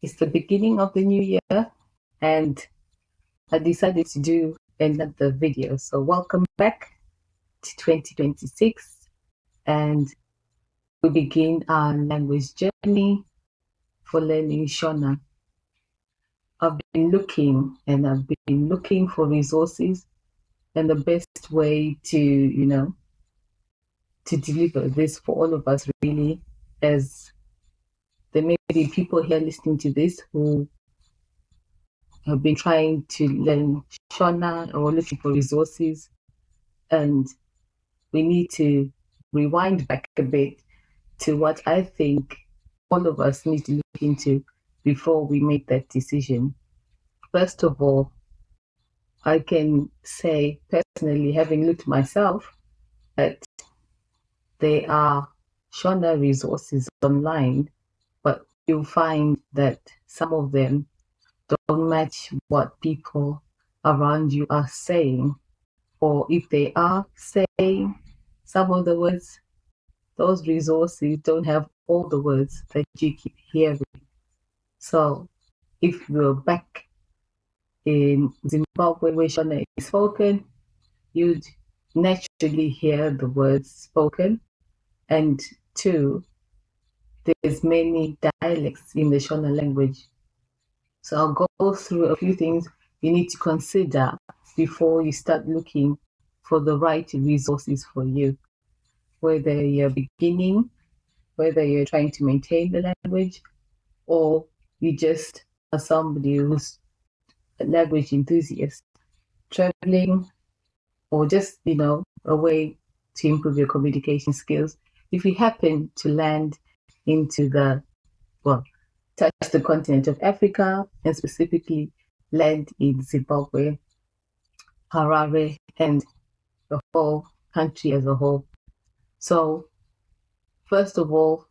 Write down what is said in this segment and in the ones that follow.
It's the beginning of the new year, and I decided to do another video. So welcome back to 2026, and we begin our language journey for learning Shona. I've been looking for resources and the best way to to deliver this for all of us, really, as there may be people here listening to this who have been trying to learn Shona or looking for resources, and we need to rewind back a bit to what I think all of us need to look into before we make that decision. First of all, I can say personally, having looked myself, that there are Shona resources online, but you'll find that some of them don't match what people around you are saying, or if they are saying some of the words, those resources don't have all the words that you keep hearing. So if you're back in Zimbabwe where Shona is spoken, you'd naturally hear the words spoken. And two, there's many dialects in the Shona language. So I'll go through a few things you need to consider before you start looking for the right resources for you. Whether you're beginning, whether you're trying to maintain the language, or you just are somebody who's a language enthusiast, traveling, or just, a way to improve your communication skills. If you happen to land into touch the continent of Africa, and specifically land in Zimbabwe, Harare, and the whole country as a whole. So, first of all,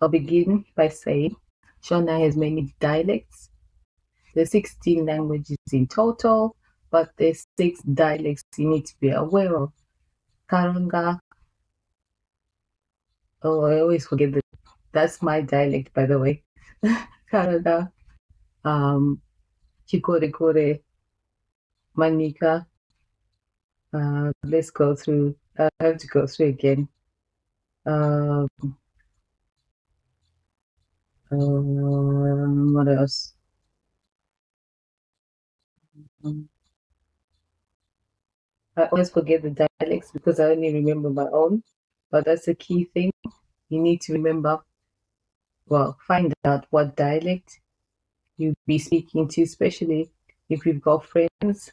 I'll begin by saying Shona has many dialects. There's 16 languages in total, but there's 6 dialects you need to be aware of. Karanga. Oh, I always forget that's my dialect, by the way. Karanga, Chikorekore, Manika. Let's go through. I have to go through again. What else? I always forget the dialects because I only remember my own, but that's a key thing. You need to remember, find out what dialect you'll be speaking to, especially if you've got friends,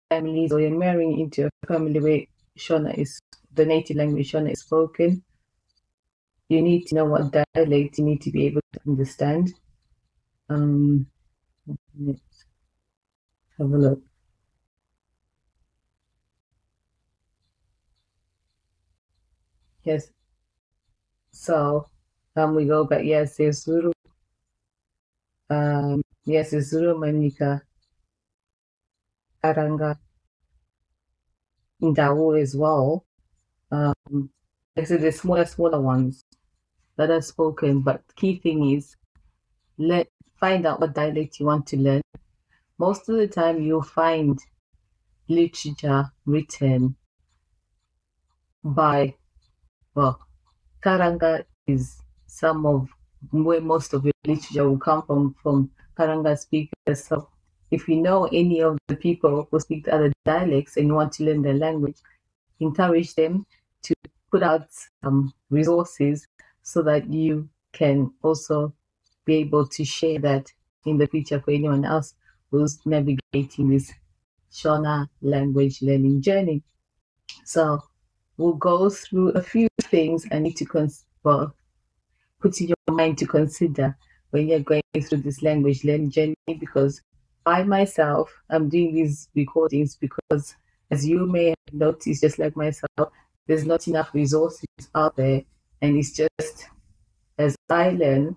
families, or you're marrying into a family where Shona is the native language, Shona is spoken. You need to know what dialect you need to be able to understand. Let's have a look. Yes. So we go back. Yes, there's Zulu. Yes, there's Zulu, Manika, Aranga, Ndawo as well. I said the smaller ones that are spoken, but key thing is find out what dialect you want to learn. Most of the time you'll find literature written by, Karanga is some of where most of your literature will come from Karanga speakers. So if you know any of the people who speak the other dialects and you want to learn their language, encourage them to put out some resources so that you can also be able to share that in the future for anyone else who's navigating this Shona language learning journey. So we'll go through a few things I need to put in your mind to consider when you're going through this language learning journey, because I myself am doing these recordings because, as you may have noticed, just like myself, there's not enough resources out there, and it's just as I learn,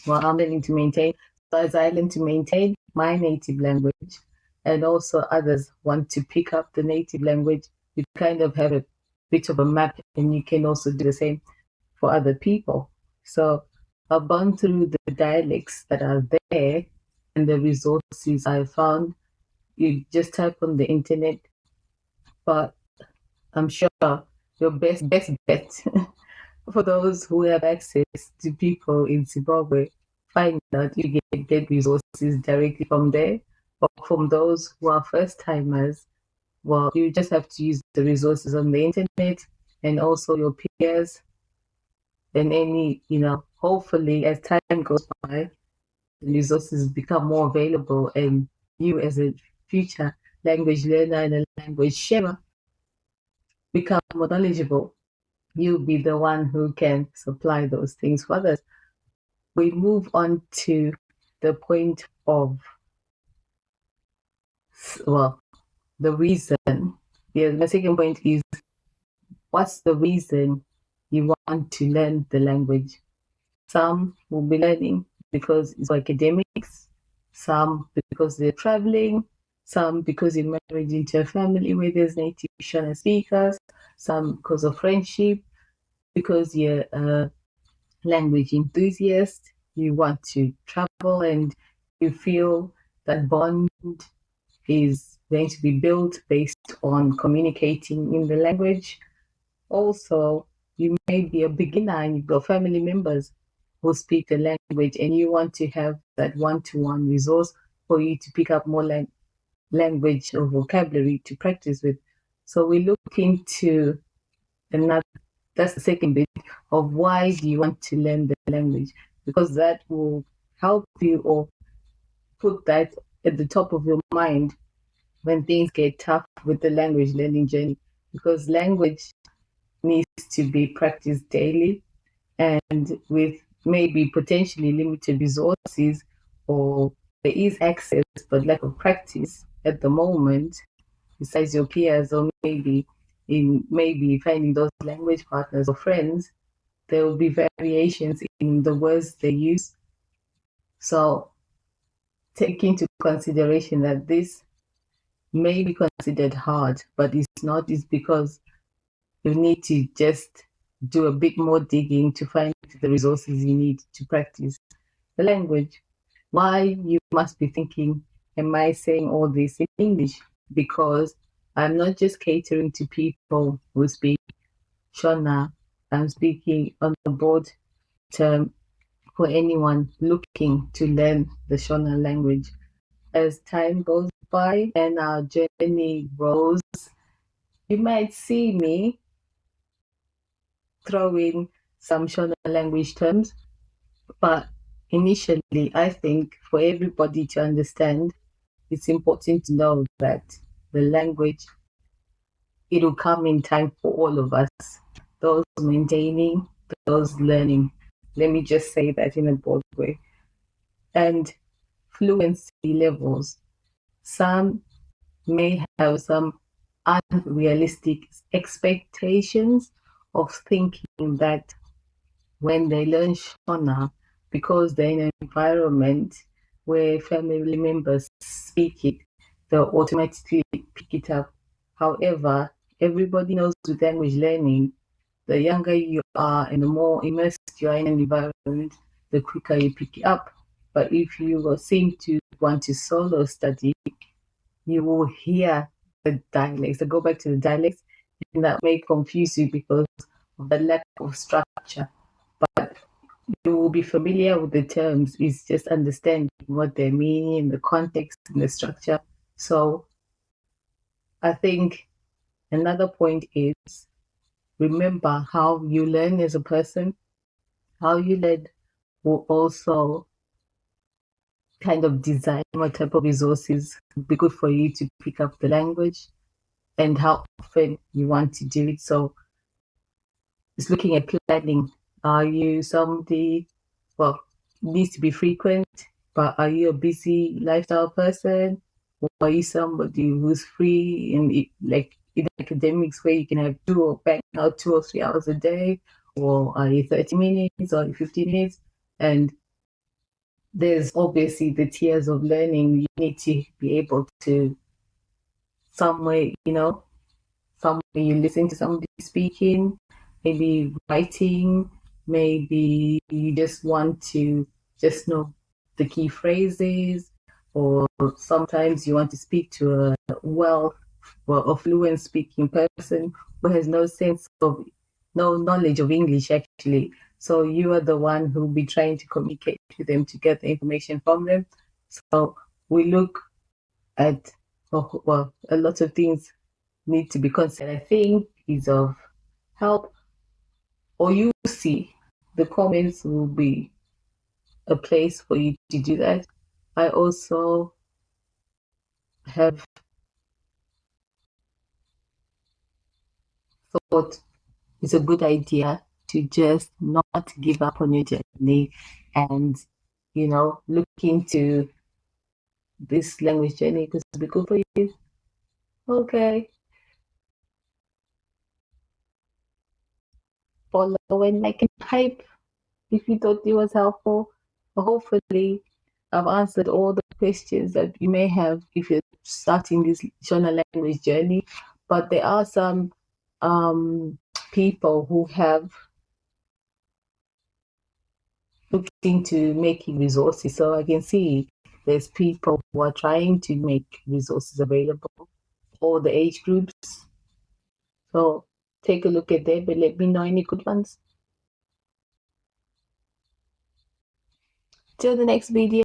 I'm learning to maintain. So as I learn to maintain my native language, and also others want to pick up the native language, you kind of have a bit of a map, and you can also do the same for other people. So I've gone through the dialects that are there and the resources I found. You just type on the internet, but I'm sure your best bet for those who have access to people in Zimbabwe, find out you get resources directly from there. But from those who are first timers, well, you just have to use the resources on the internet and also your peers and any, hopefully as time goes by, the resources become more available and you as a future language learner and a language sharer become more knowledgeable. You'll be the one who can supply those things for others. We move on to the point of, well, the reason. Yeah, my second point is, what's the reason you want to learn the language? Some will be learning because it's for academics, some because they're traveling, some because you're married into a family where there's native Shona speakers, some because of friendship, because you're a language enthusiast, you want to travel and you feel that bond is going to be built based on communicating in the language. Also, you may be a beginner and you've got family members who speak the language and you want to have that one-to-one resource for you to pick up more language or vocabulary to practice with. So we look into another, that's the second bit of why do you want to learn the language, because that will help you or put that at the top of your mind when things get tough with the language learning journey, because language needs to be practiced daily and with maybe potentially limited resources, or there is access but lack of practice at the moment besides your peers, or maybe finding those language partners or friends, there will be variations in the words they use. So take into consideration that this may be considered hard, but it's not. It's because you need to just do a bit more digging to find the resources you need to practice the language. Why, you must be thinking, am I saying all this in English? Because I'm not just catering to people who speak Shona, I'm speaking on the broad term for anyone looking to learn the Shona language. As time goes by and our journey grows, you might see me throw in some Shona language terms, but initially, I think for everybody to understand, it's important to know that the language, it will come in time for all of us, those maintaining, those learning. Let me just say that in a broad way. And fluency levels. Some may have some unrealistic expectations of thinking that when they learn Shona, because they're in an environment where family members speak it, they'll automatically pick it up. However, everybody knows with language learning, the younger you are and the more immersed you are in an environment, the quicker you pick it up. But if you seem to want to solo study, you will hear the dialects. So go back to the dialects, and that may confuse you because of the lack of structure. But you will be familiar with the terms. It's just understanding what they mean, the context and the structure. So I think another point is, remember how you learn as a person. How you learn will also kind of design what type of resources would be good for you to pick up the language and how often you want to do it. So it's looking at planning. Are you somebody, well, needs to be frequent, but are you a busy lifestyle person? Or are you somebody who's free like in academics where you can have bang out 2 or 3 hours a day? Or are you 30 minutes or 15 minutes? And there's obviously the tiers of learning. You need to be able to somewhere, somewhere you listen to somebody speaking, maybe writing, maybe you just want to just know the key phrases, or sometimes you want to speak to a a fluent speaking person who has no knowledge of English actually. So you are the one who will be trying to communicate with them to get the information from them. So we look at, well, a lot of things need to be considered. I think is of help, or you see the comments will be a place for you to do that. I also have thought it's a good idea to just not give up on your journey and, look into this language journey because it'll be good for you. Okay. Follow and like and type if you thought it was helpful. Hopefully, I've answered all the questions that you may have if you're starting this Shona language journey. But there are some people who have looked into making resources. So I can see there's people who are trying to make resources available, all the age groups. So take a look at them and let me know any good ones. Till the next video.